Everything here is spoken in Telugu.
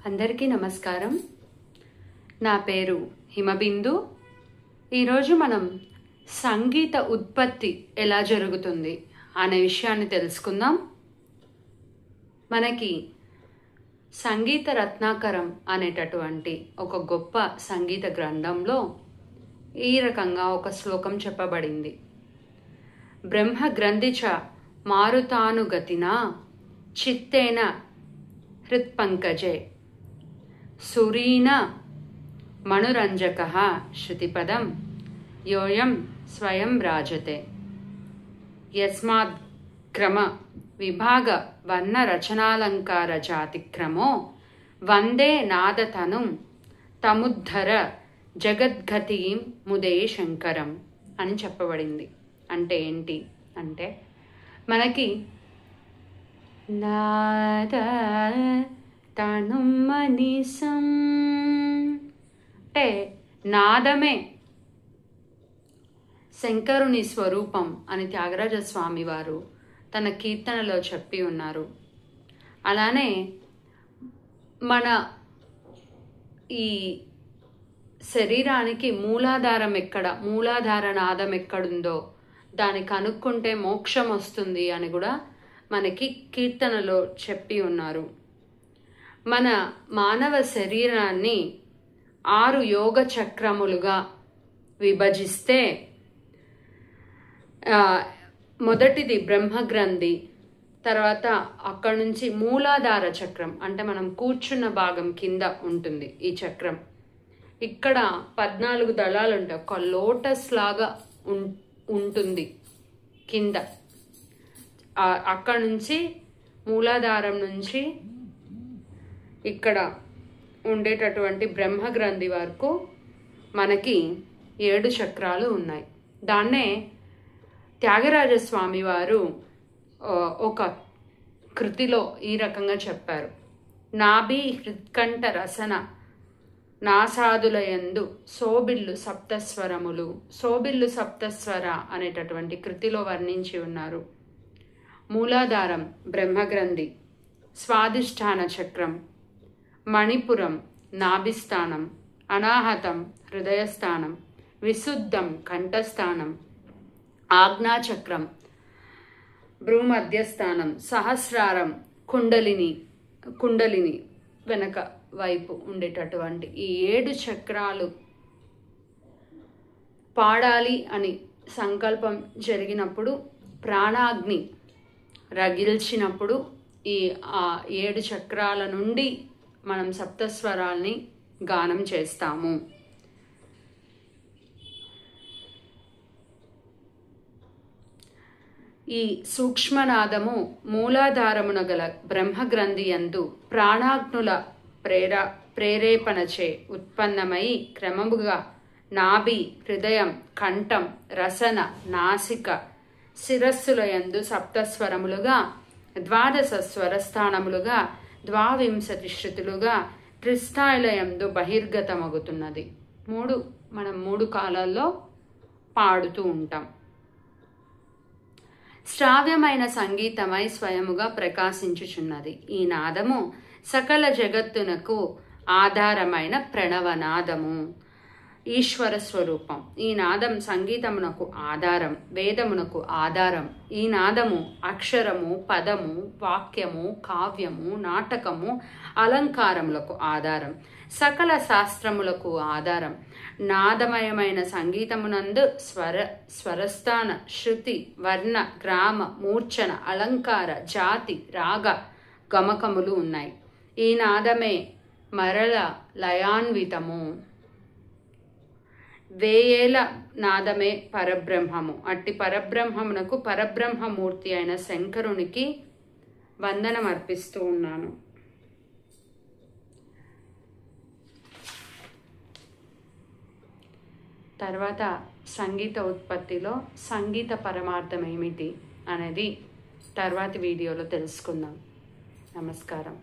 అందరికీ నమస్కారం. నా పేరు హిమబిందు. ఈరోజు మనం సంగీత ఉత్పత్తి ఎలా జరుగుతుంది అనే విషయాన్ని తెలుసుకుందాం. మనకి సంగీత రత్నాకరం అనేటటువంటి ఒక గొప్ప సంగీత గ్రంథంలో ఈ రకంగా ఒక శ్లోకం చెప్పబడింది. బ్రహ్మ గ్రంథిచ మారుతానుగతినా చిత్తేన హృత్పంకజే సురీన మణురంజకః శృతిపదం యోయం స్వయం రాజతే యస్మాత్ క్రమ విభాగ వర్ణ రచనాలంకార జాతిక్రమో వందే నాదతనుం తముద్ధర జగద్గతిం ముదే శంకరం అని చెప్పబడింది. అంటే ఏంటి అంటే మనకి నాద తనుమనిసం అంటే నాదమే శంకరుని స్వరూపం అని త్యాగరాజ స్వామి వారు తన కీర్తనలో చెప్పి ఉన్నారు. అలానే మన ఈ శరీరానికి మూలాధారం ఎక్కడ, మూలాధార నాదం ఎక్కడుందో దాన్ని కనుక్కుంటే మోక్షం వస్తుంది అని కూడా మనకి కీర్తనలో చెప్పి ఉన్నారు. మన మానవ శరీరాన్ని 6 యోగ చక్రములుగా విభజిస్తే మొదటిది బ్రహ్మగ్రంథి, తర్వాత అక్కడి నుంచి మూలాధార చక్రం అంటే మనం కూర్చున్న భాగం కింద ఉంటుంది ఈ చక్రం. ఇక్కడ 14 దళాలు ఉంటాయి. ఒక లోటస్ లాగా ఉంటుంది కింద. అక్కడ నుంచి మూలాధారం నుంచి ఇక్కడ ఉండేటటువంటి బ్రహ్మగ్రంథి వరకు మనకి 7 చక్రాలు ఉన్నాయి. దాన్నే త్యాగరాజస్వామి వారు ఒక కృతిలో ఈ రకంగా చెప్పారు. నాభి హృత్కంఠ రసన నాసాదులయందు సోబిల్లు సప్తస్వరములు. సోబిల్లు సప్తస్వర అనేటటువంటి కృతిలో వర్ణించి ఉన్నారు. మూలాధారం బ్రహ్మగ్రంథి, స్వాదిష్టాన చక్రం, మణిపురం నాభిస్థానం, అనాహతం హృదయస్థానం, విశుద్ధం కంఠస్థానం, ఆజ్ఞాచక్రం భ్రూమధ్యస్థానం, సహస్రారం కుండలిని వెనక వైపు ఉండేటటువంటి ఈ 7 చక్రాలు పాడాలి అని సంకల్పం జరిగినప్పుడు, ప్రాణాగ్ని రగిల్చినప్పుడు ఈ 7 చక్రాల నుండి మనం సప్తస్వరాల్ని గానం చేస్తాము. ఈ సూక్ష్మనాదము మూలాధారమున గల బ్రహ్మగ్రంథి యందు ప్రాణాగ్నుల ప్రేరేపణచే ఉత్పన్నమై క్రమముగా నాభి, హృదయం, కంఠం, రసన, నాసిక, శిరస్సుల యందు సప్తస్వరములుగా, 12 స్వరస్థానములుగా, 22 శృతులుగా, త్రిస్థాయిల యందు బహిర్గతమగుతున్నది. మనం 3 కాలాల్లో పాడుతూ ఉంటాం. శ్రావ్యమైన సంగీతమై స్వయముగా ప్రకాశించుచున్నది. ఈ నాదము సకల జగత్తునకు ఆధారమైన ప్రణవనాదము, ఈశ్వర స్వరూపం. ఈ నాదం సంగీతమునకు ఆధారం, వేదమునకు ఆధారం. ఈ నాదము అక్షరము, పదము, వాక్యము, కావ్యము, నాటకము, అలంకారములకు ఆధారం, సకల శాస్త్రములకు ఆధారం. నాదమయమైన సంగీతమునందు స్వరస్థాన, శృతి, వర్ణ, గ్రామ, మూర్ఛన, అలంకార, జాతి, రాగ, గమకములు ఉన్నాయి. ఈ నాదమే మరల లయాన్వితము. వేయేల నాదమే పరబ్రహ్మము. అట్టి పరబ్రహ్మమునకు పరబ్రహ్మమూర్తి అయిన శంకరునికి వందనం అర్పిస్తూ ఉన్నాను. తర్వాత సంగీత ఉత్పత్తిలో సంగీత పరమార్థం ఏమిటి అనేది తర్వాతి వీడియోలో తెలుసుకుందాం. నమస్కారం.